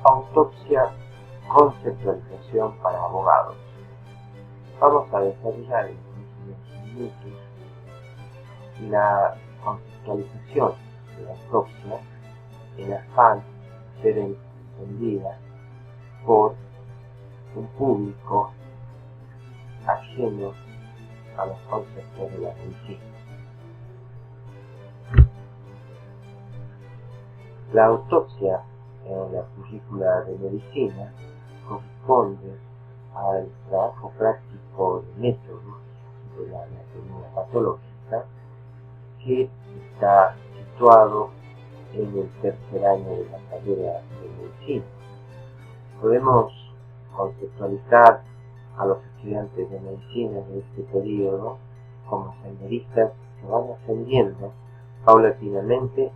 Autopsia, conceptualización para abogados. Vamos a desarrollar en los próximos minutos la conceptualización de la autopsia en afán de ser entendida por un público ajeno a los conceptos de la medicina. La autopsia en la currícula de medicina corresponde al trabajo práctico de métodos de la anatomía patológica que está situado en el tercer año de la carrera de medicina. Podemos conceptualizar a los estudiantes de medicina de este periodo como senderistas que van ascendiendo paulatinamente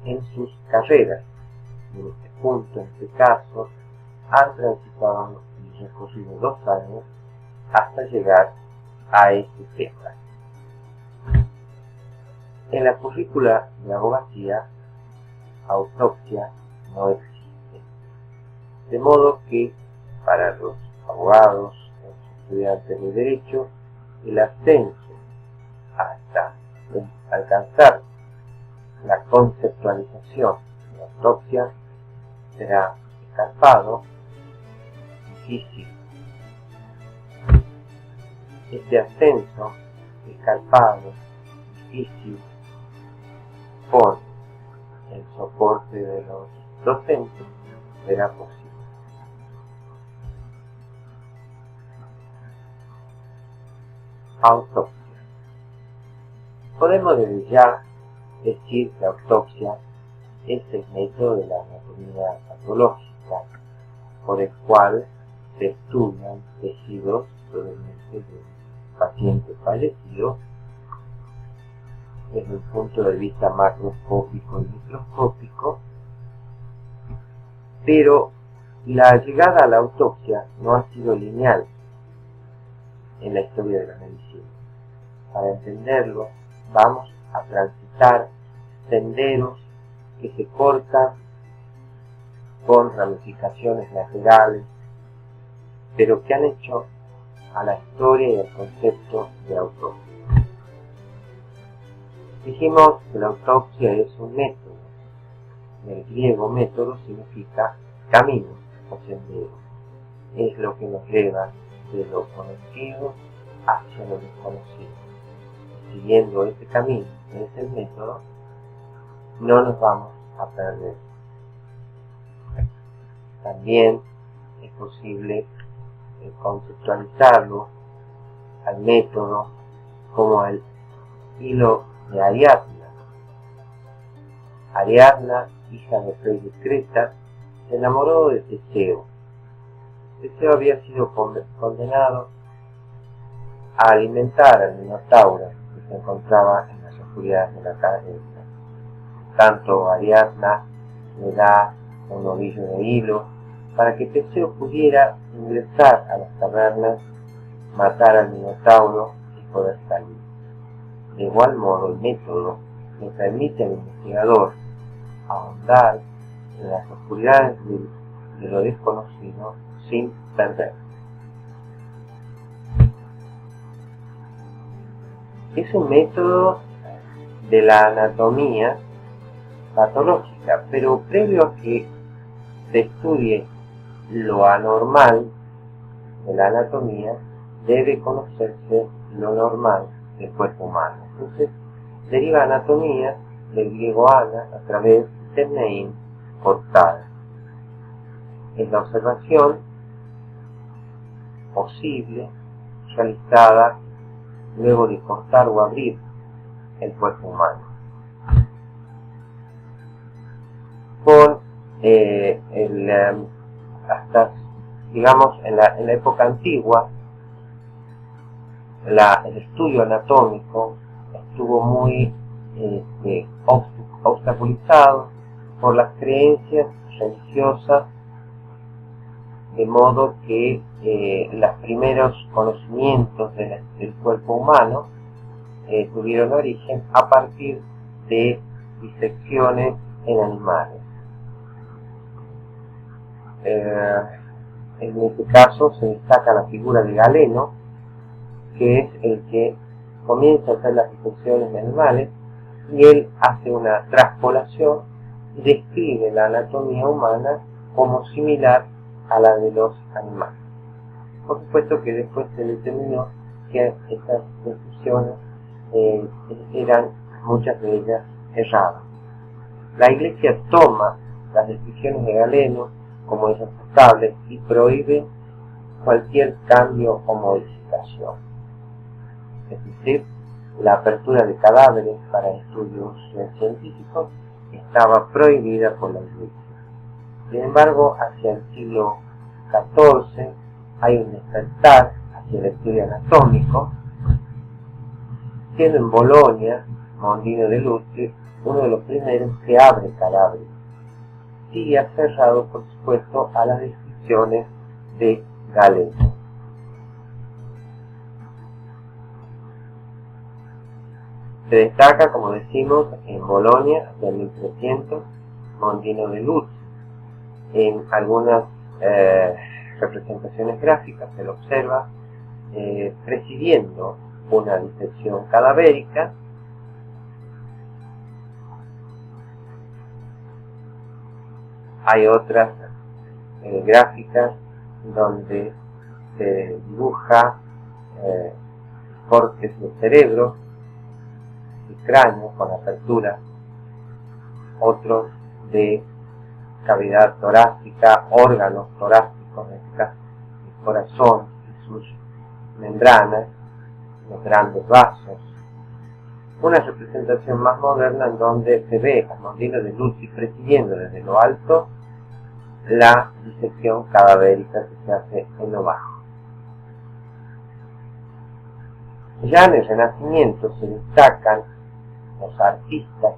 en sus carreras. En este punto, en este caso, han transitado y recorrido 2 años hasta llegar a este tema. En la currícula de abogacía, autopsia no existe, de modo que para los abogados, los estudiantes de derecho, el ascenso hasta alcanzar la conceptualización de la autopsia será escarpado, difícil. Este ascenso escarpado, difícil, con el soporte de los docentes, será posible. Autopsia. Podemos desde ya decir que la autopsia es el método de la anatomía patológica por el cual se estudian tejidos provenientes de un paciente fallecido desde un punto de vista macroscópico y microscópico, pero la llegada a la autopsia no ha sido lineal en la historia de la medicina. Para entenderlo, vamos a transitar senderos que se cortan con ramificaciones laterales, pero que han hecho a la historia y al concepto de autopsia. Dijimos que la autopsia es un método. El griego método significa camino o sendero. Es lo que nos lleva de lo conocido hacia lo desconocido. Siguiendo ese camino, que es el método, no nos vamos a perder. También es posible conceptualizarlo al método como el hilo de Ariadna. Ariadna, hija del rey de Creta, se enamoró de Teseo. Teseo había sido condenado a alimentar al Minotauro que se encontraba en las oscuridades de la caverna. Tanto Ariadna le da un ovillo de hilo para que Teseo pudiera ingresar a las cavernas, matar al Minotauro y poder salir. De igual modo, el método le permite al investigador ahondar en las oscuridades de lo desconocido sin perder. Es un método de la anatomía patológica, pero previo a que se estudie lo anormal de la anatomía, debe conocerse lo normal del cuerpo humano. Entonces, deriva anatomía del griego ana a través de nein, cortar. Es la observación posible realizada luego de cortar o abrir el cuerpo humano. Con hasta, digamos, en la época antigua, el estudio anatómico estuvo muy obstaculizado por las creencias religiosas, de modo que los primeros conocimientos del cuerpo humano tuvieron origen a partir de disecciones en animales. En este caso se destaca la figura de Galeno, que es el que comienza a hacer las disecciones de animales, y él hace una traspolación y describe la anatomía humana como similar a la de los animales. Por supuesto que después se determinó que estas descripciones eran muchas de ellas erradas. La Iglesia toma las descripciones de Galeno como irrefutables y prohíbe cualquier cambio o modificación. Es decir, la apertura de cadáveres para estudios científicos estaba prohibida por la Iglesia. Sin embargo, hacia el siglo XIV hay un despertar hacia el estudio anatómico, siendo en Bolonia, Mondino de Luzzi, uno de los primeros que abre cadáveres. Sigue aferrado, por supuesto, a las descripciones de Galeno. Se destaca, como decimos, en Bolonia, hacia 1300, Mondino de Luzzi. En algunas representaciones gráficas se lo observa presidiendo una disección cadavérica. Hay otras gráficas donde se dibuja cortes de cerebro y cráneo con apertura, otros de cavidad torácica, órganos torácicos, el corazón y sus membranas, los grandes vasos. Una representación más moderna en donde se ve a Mondino de Luzzi presidiendo desde lo alto la disección cadavérica que se hace en lo bajo. Ya en el Renacimiento se destacan los artistas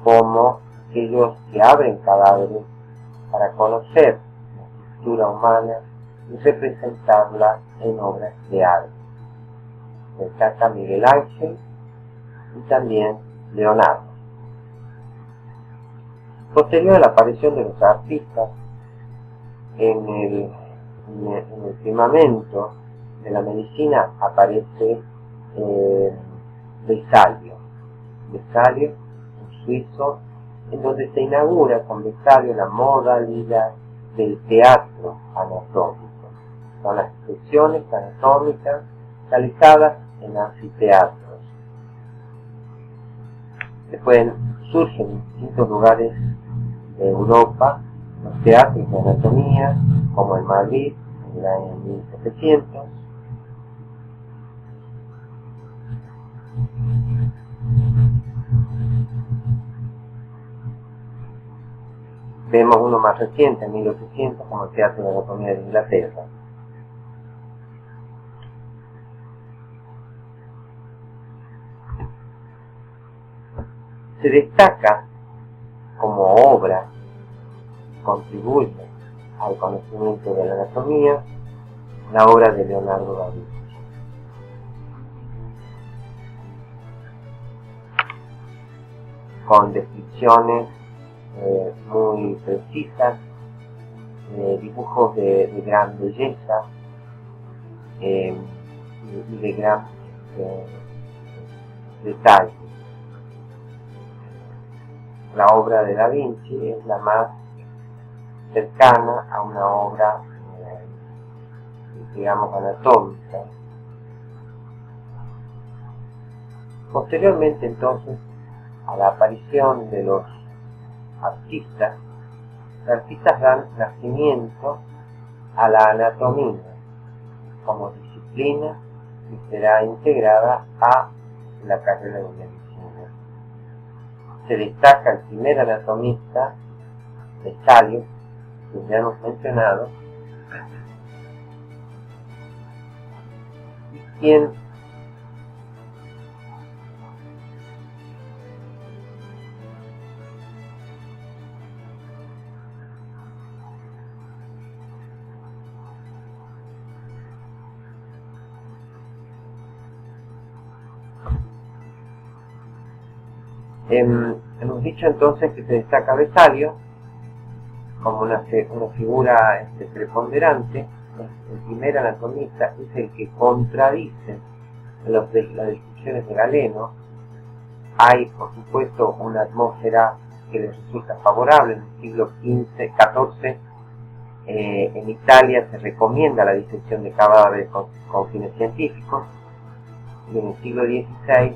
como aquellos que abren cadáveres para conocer la estructura humana y representarla en obras de arte. Se destaca Miguel Ángel y también Leonardo. Posterior a la aparición de los artistas en el firmamento de la medicina aparece Vesalio, un suizo, en donde se inaugura con Vesalio la modalidad del teatro anatómico. Son las secciones anatómicas realizadas en anfiteatros. Después surgen en distintos lugares de Europa los teatros de anatomía, como en Madrid en el año 1700. Vemos uno más reciente, en 1800, como el Teatro de Anatomía de Inglaterra. Se destaca como obra que contribuye al conocimiento de la anatomía la obra de Leonardo da Vinci. Con descripciones muy precisas, dibujos de gran belleza y de gran detalle. La obra de Da Vinci es la más cercana a una obra, digamos, anatómica. Posteriormente, entonces, a la aparición de los artistas dan nacimiento a la anatomía como disciplina que será integrada a la carrera de medicina. Se destaca el primer anatomista, Vesalio, que ya hemos mencionado, y quien hemos dicho entonces que se destaca Vesalio, como una figura preponderante. El primer anatomista es el que contradice las descripciones de Galeno. Hay, por supuesto, una atmósfera que le resulta favorable. En el siglo XIV en Italia se recomienda la disección de cadáveres con fines científicos, y en el siglo XVI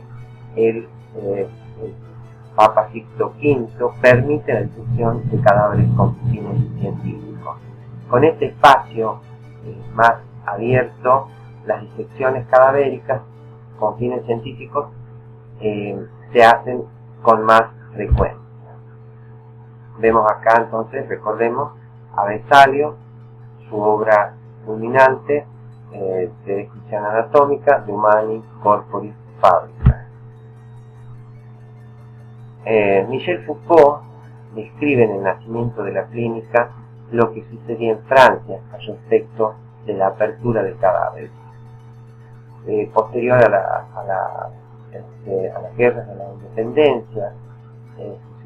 el Papa Sixto V permite la disección de cadáveres con fines científicos. Con este espacio más abierto, las disecciones cadavéricas con fines científicos se hacen con más frecuencia. Vemos acá entonces, recordemos, a Vesalio, su obra culminante de descripción anatómica de Humani Corporis Fabrica. Michel Foucault describe en El nacimiento de la clínica lo que sucedía en Francia al respecto de la apertura de cadáveres. Posterior a las guerras de la independencia,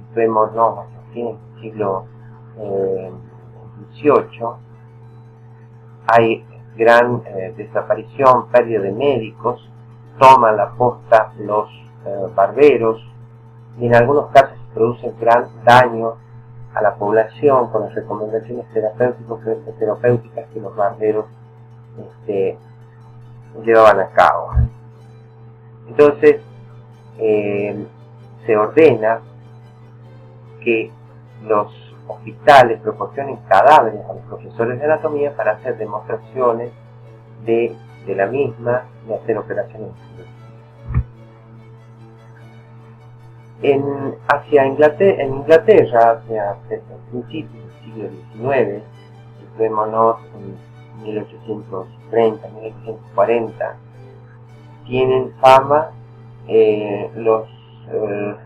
situémonos hacia el fin del siglo XVIII, hay gran desaparición, pérdida de médicos, toman la posta los barberos, y en algunos casos se produce gran daño a la población con las recomendaciones terapéuticas que los barberos llevaban a cabo. Entonces se ordena que los hospitales proporcionen cadáveres a los profesores de anatomía para hacer demostraciones de la misma y hacer operaciones. En Inglaterra, hacia principios del siglo XIX, situémonos en 1830, 1840, tienen fama los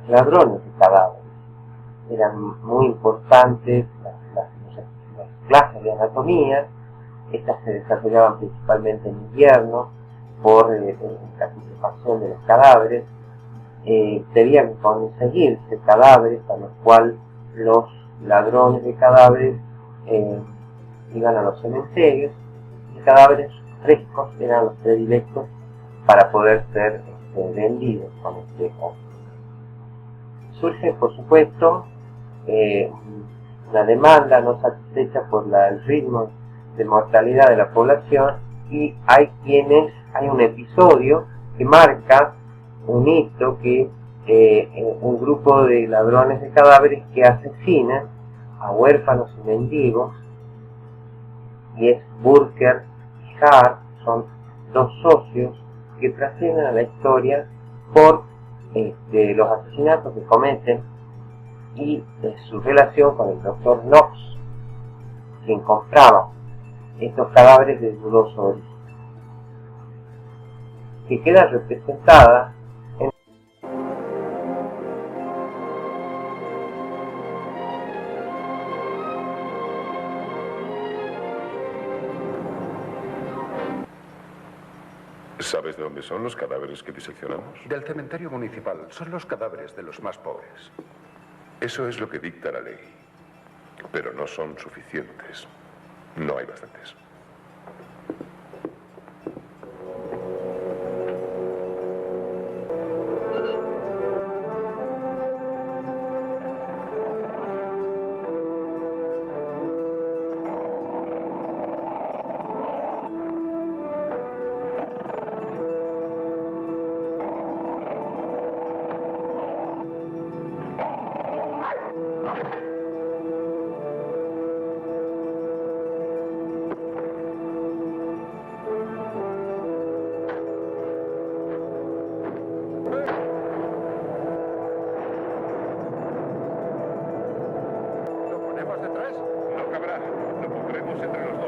ladrones de cadáveres. Eran muy importantes las clases de anatomía. Estas se desarrollaban principalmente en invierno por la putrefacción de los cadáveres. Debían conseguirse cadáveres a los cuales los ladrones de cadáveres iban a los cementerios, y cadáveres frescos eran los predilectos para poder ser vendidos con este ojo. Surge, por supuesto, una demanda no satisfecha por el ritmo de mortalidad de la población, y hay un episodio que marca un hito, que un grupo de ladrones de cadáveres que asesinan a huérfanos y mendigos, y es Burker y Hart, son dos socios que trascienden a la historia por los asesinatos que cometen y su relación con el doctor Knox, quien compraba estos cadáveres de dudoso origen, que queda representada en ¿Sabes de dónde son los cadáveres que diseccionamos? Del cementerio municipal. Son los cadáveres de los más pobres. Eso es lo que dicta la ley. Pero no son suficientes. No hay bastantes.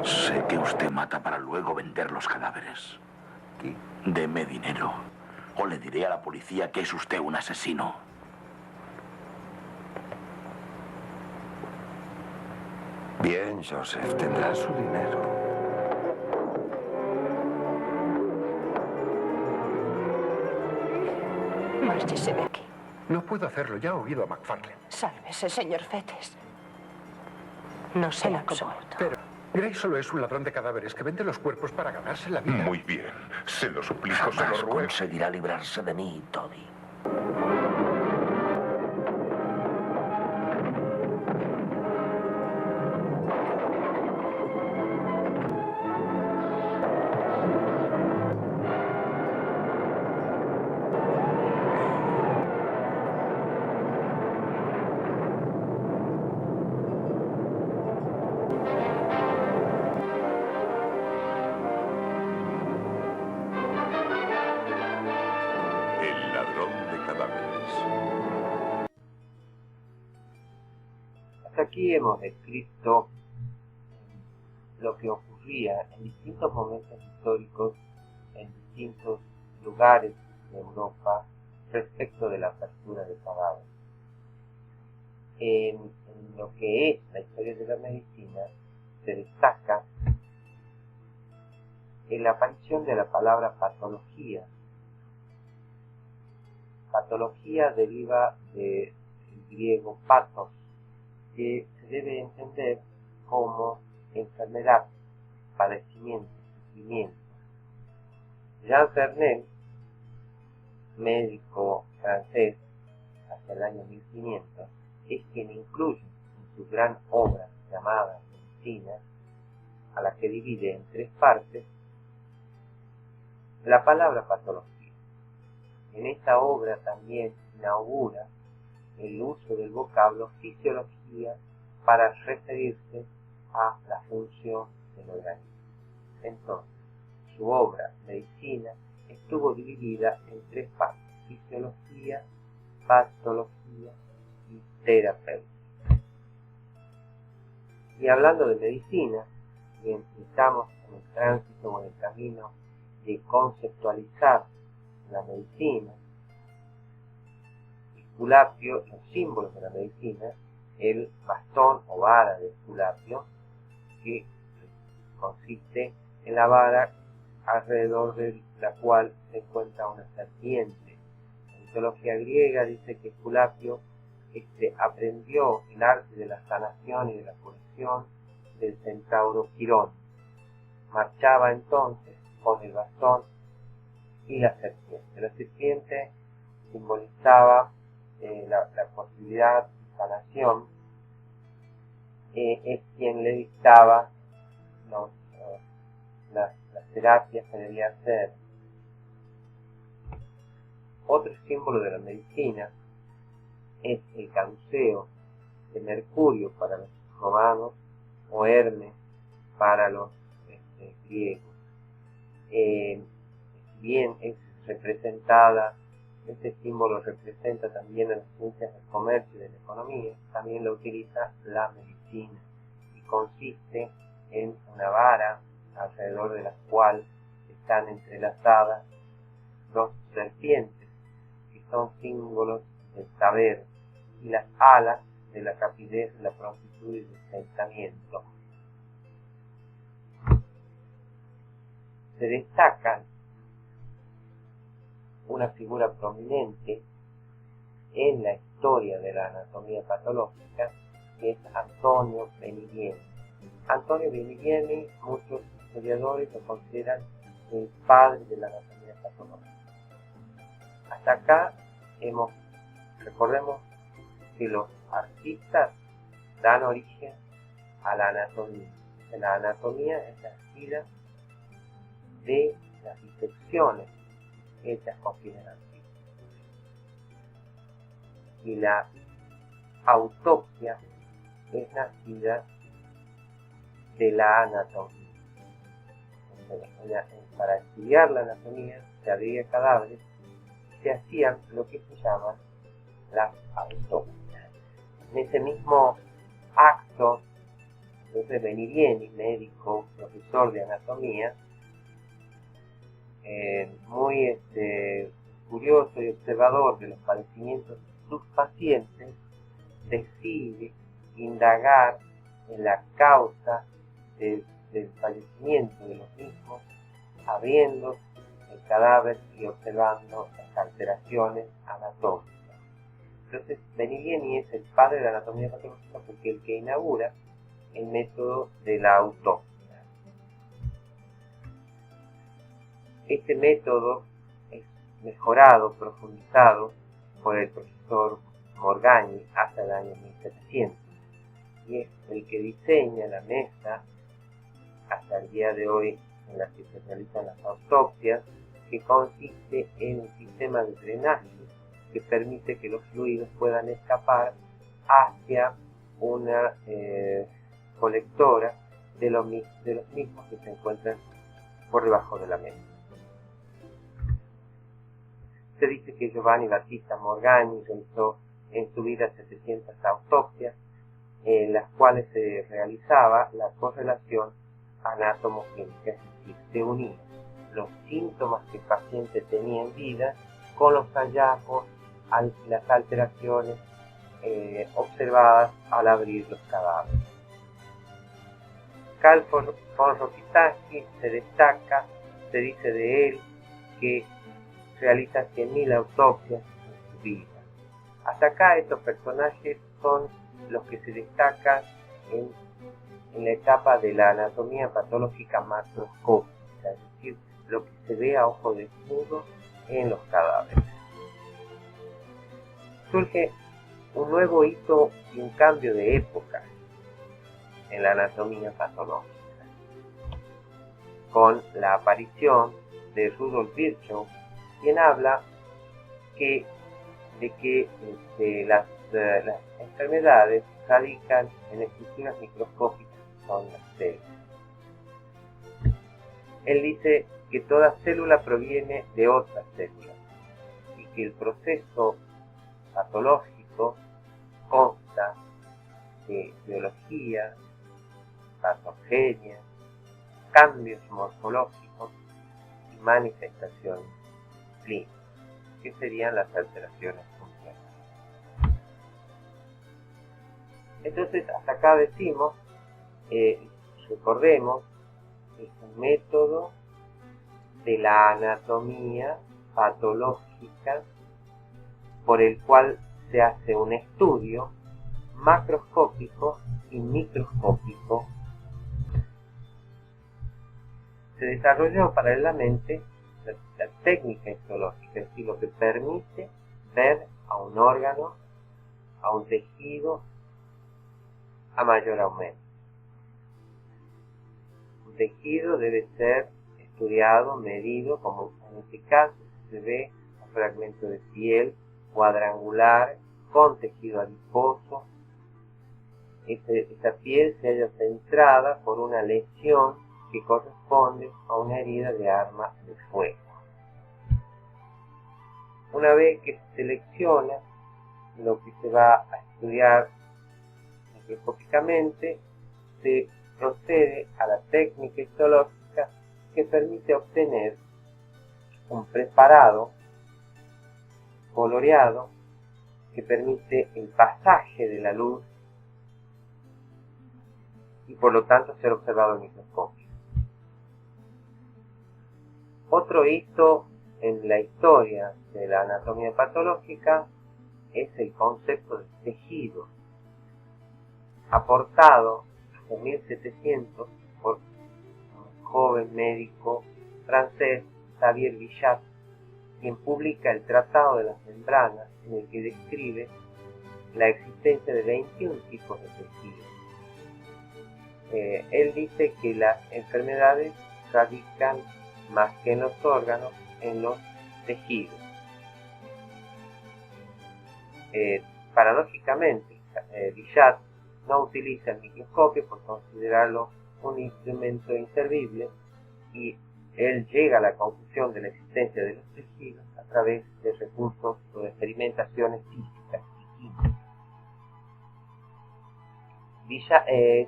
Sé que usted mata para luego vender los cadáveres. ¿Qué? Deme dinero, o le diré a la policía que es usted un asesino. Bien, Joseph, tendrá su dinero. Márchese de aquí. No puedo hacerlo, ya he oído a McFarlane. Sálvese, señor Fettes. No sé en absoluto. Pero Gray solo es un ladrón de cadáveres que vende los cuerpos para ganarse la vida. Muy bien. Se lo suplico, se lo Jamás ruego. conseguirá librarse de mí, Tony. El ladrón de cadáveres. Hasta aquí hemos descrito lo que ocurría en distintos momentos históricos en distintos lugares de Europa respecto de la apertura de cadáveres. En lo que es la historia de la medicina se destaca en la aparición de la palabra patología. Patología deriva del griego pathos, que se debe entender como enfermedad, padecimiento, sufrimiento. Jean Verneuil, médico francés hacia el año 1500, es quien incluye en su gran obra llamada Medicina, a la que divide en 3 partes, la palabra patología. En esta obra también inaugura el uso del vocablo fisiología para referirse a la función del organismo. Entonces, su obra Medicina estuvo dividida en 3 partes: fisiología, patología y terapéutica. Y hablando de medicina, bien, estamos en el tránsito o en el camino de conceptualizar la medicina. Esculapio, los símbolos de la medicina, el bastón o vara de Esculapio, que consiste en la vara alrededor de la cual se encuentra una serpiente. La mitología griega dice que Esculapio aprendió el arte de la sanación y de la curación del centauro Quirón. Marchaba entonces con el bastón y la serpiente. La serpiente simbolizaba la posibilidad de sanación. Es quien le dictaba las terapias que debía hacer. Otro símbolo de la medicina es el caduceo de Mercurio para los romanos o Hermes para los griegos. Bien es representada, este símbolo representa también en las ciencias del comercio y de la economía, también lo utiliza la medicina y consiste en una vara alrededor de la cual están entrelazadas 2 serpientes que son símbolos del saber, y las alas de la rapidez, de la prontitud y del pensamiento. Se destaca una figura prominente en la historia de la anatomía patológica, que es Antonio Benivieni. Antonio Benivieni, muchos historiadores lo consideran el padre de la anatomía patológica. Hasta acá recordemos que los artistas dan origen a la anatomía. La anatomía es nacida de las disecciones hechas con fines artísticos. Y la autopsia es nacida de la anatomía. Para estudiar la anatomía se abría cadáveres y se hacían lo que se llaman las autopsias. En ese mismo acto, entonces Benivieni, médico, profesor de anatomía, muy curioso y observador de los padecimientos de sus pacientes, decide indagar en la causa del fallecimiento de los mismos, abriendo el cadáver y observando las alteraciones anatómicas. Entonces, Benivieni es el padre de la anatomía patológica porque el que inaugura el método de la autopsia. Este método es mejorado, profundizado por el profesor Morgagni hasta el año 1700 y es el que diseña la mesa hasta el día de hoy en la que se realizan las autopsias, que consiste en un sistema de drenaje que permite que los fluidos puedan escapar hacia una colectora de los mismos que se encuentran por debajo de la mesa. Se dice que Giovanni Battista Morgagni realizó en su vida 700 autopsias, en las cuales se realizaba la correlación anátomo-clínica, es decir, se unían los síntomas que el paciente tenía en vida con los hallazgos, las alteraciones observadas al abrir los cadáveres. Carl von Rokitansky se dice de él que realiza 100.000 autopsias en su vida. Hasta acá estos personajes son los que se destacan en la etapa de la anatomía patológica macroscópica, es decir, lo que se ve a ojo desnudo en los cadáveres. Surge un nuevo hito y un cambio de época en la anatomía patológica, con la aparición de Rudolf Virchow, quien habla de que las enfermedades radican en estructuras microscópicas que son las células. Él dice que toda célula proviene de otras células y que el proceso patológico consta de biología, patogenia, cambios morfológicos y manifestaciones clínicas, que serían las alteraciones funcionales. Entonces, hasta acá decimos, recordemos, es un método de la anatomía patológica por el cual se hace un estudio macroscópico y microscópico. Se desarrolló paralelamente la técnica histológica, es decir, lo que permite ver a un órgano, a un tejido a mayor aumento. Un tejido debe ser estudiado, medido, como en este caso se ve un fragmento de piel cuadrangular con tejido adiposo. Esta piel se halla centrada por una lesión que corresponde a una herida de arma de fuego. Una vez que se selecciona lo que se va a estudiar microscópicamente, se procede a la técnica histológica que permite obtener un preparado coloreado que permite el pasaje de la luz y por lo tanto ser observado en microscopio. Otro hito en la historia de la anatomía patológica es el concepto de tejido, aportado en 1700 por un joven médico francés, Xavier Bichat, quien publica el Tratado de las Membranas, en el que describe la existencia de 21 tipos de tejidos. Él dice que las enfermedades radican más que en los órganos, en los tejidos. Paradójicamente, Bichat no utiliza el microscopio por considerarlo un instrumento inservible y él llega a la conclusión de la existencia de los tejidos a través de recursos o de experimentaciones físicas y químicas.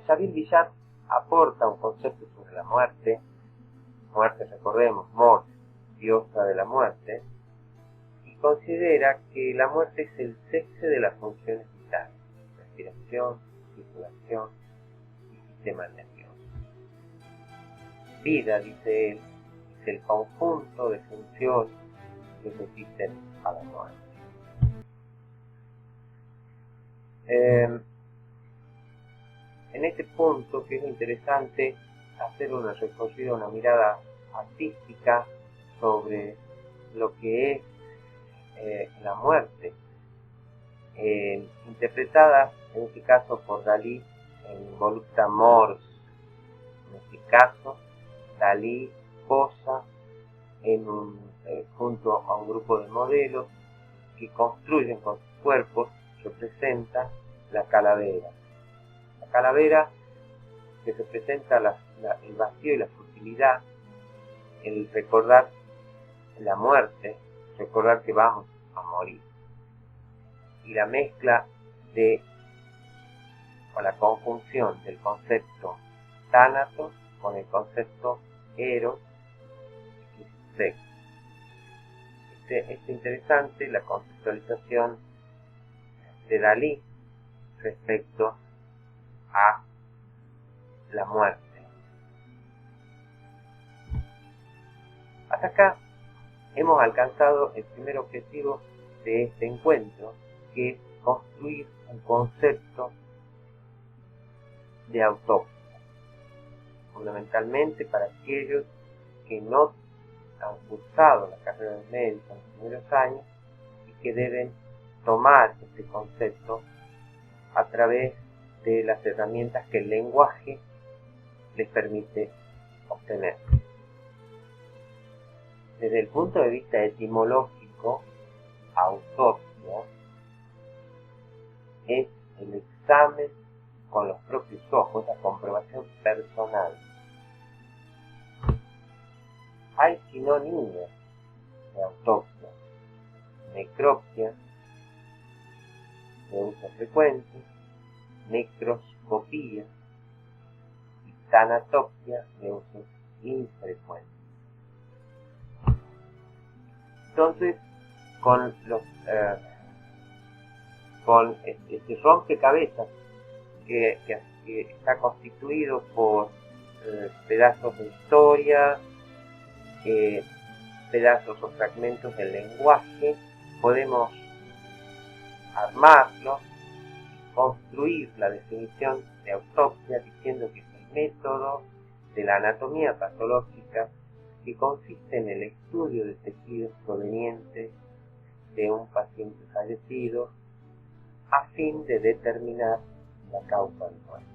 Xavier Bichat aporta un concepto sobre la muerte, recordemos, Mort, diosa de la muerte, y considera que la muerte es el cese de las funciones vitales, respiración, circulación y sistema nervioso. Vida, dice él, es el conjunto de funciones que resisten a la muerte. en este punto que es interesante hacer un recorrido, una mirada artística sobre lo que es la muerte, interpretada en este caso por Dalí en Voluptas Mors. En este caso, Dalí posa junto a un grupo de modelos que construyen con sus cuerpos, representan la calavera. La calavera que representa el vacío y la futilidad, el recordar la muerte, recordar que vamos a morir. Y la mezcla o la conjunción del concepto tánatos con el concepto eros y sexo. Es interesante la conceptualización de Dalí respecto a la muerte. Hasta acá hemos alcanzado el primer objetivo de este encuentro, que es construir un concepto de autopsia, fundamentalmente para aquellos que no han cursado la carrera de médico en los primeros años y que deben tomar este concepto a través de las herramientas que el lenguaje les permite obtener. Desde el punto de vista etimológico, autopsia es el examen con los propios ojos, la comprobación personal. Hay sinónimos de autopsia: necropsia, de uso frecuente; necroscopía; y tanatopsia, de uso infrecuente. Entonces, con este rompecabezas que está constituido por pedazos de historia, pedazos o fragmentos del lenguaje, podemos armarlo, construir la definición de autopsia diciendo que es el método de la anatomía patológica que consiste en el estudio de tejidos provenientes de un paciente fallecido a fin de determinar la causa del muerte.